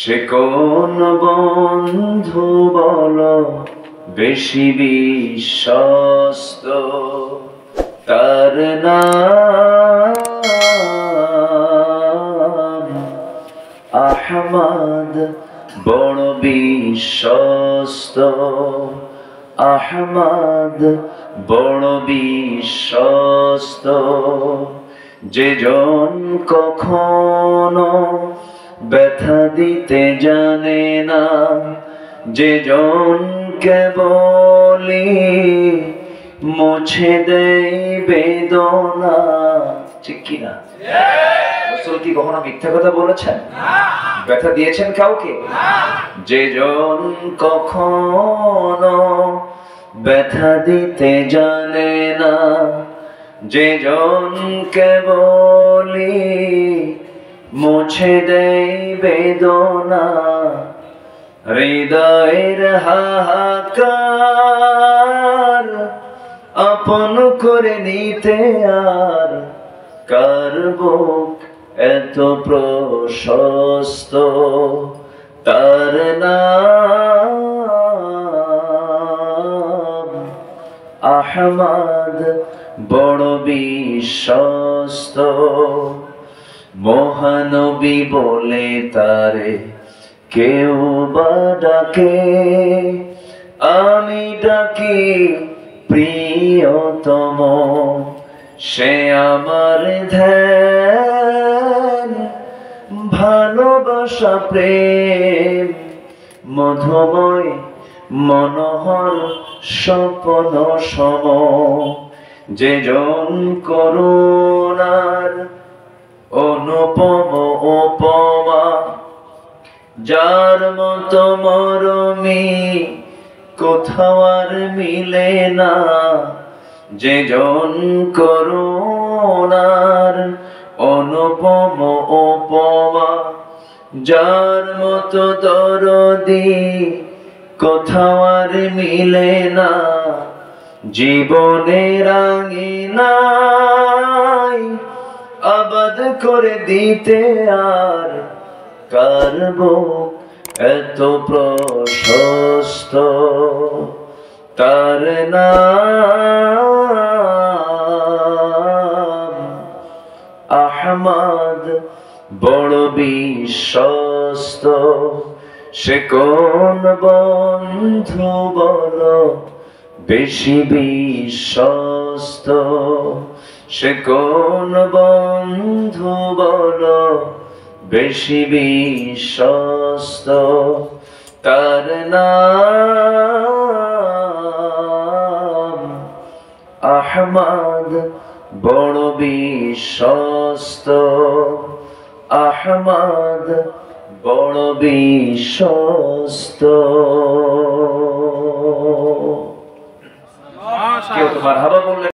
সে কোন বন্ধু বলো বেশি বিশ্বস্ত, তার নাম আহমদ বড় বিশ্বস্ত, আহমদ বড় বিশ্বস্ত। যেজন কখনো ব্যথা দিতে জানে না, যেজন কেবলই মুছে দেয় বেদনা। ঠিক কি না? রাসূল কি কখনো মিথ্যা কথা বলেছেন? ব্যথা দিয়েছেন কাউকে? যেজন কখনো ব্যথা দিতে জানে না, যেজন কেবলই মুছে দেয় বেদনা। হৃদয়ের হাহাকার আপন করে নিতে আর কার বুক এত প্রশস্ত, তার নাম আহমদ বড় বিশ্বস্ত। মহানবী বলে তারে কেউ বা ডাকে, আমি ডাকি প্রিয়তম। সে আমার ধ্যান, ভালোবাসা, প্রেম, মধুময় মনোহর স্বপ্ন সম। যেজন করুণার অনুপম উপমা, যার মতো মরমি কোথাও আর মিলে না। যেজন করুণার অনুপম উপমা, যার মতো দরদি কোথাও আর মিলে না। জীবনের আঙিনায় আবাদ করে দিতে আর কার বুক এত প্রশস্ত, তার নাম আহমদ বড় বিশ্বস্ত। সে কোন বন্ধু বলো বেশি বিশ্বস্ত, সে কোন বন্ধু বলো বেশি বিশ্বস্ত, তার নাম আহমদ বড় বিশ্বস্ত, আহমদ বড় বিশ্বস্ত। কেউ তো মারহাবা বললেন।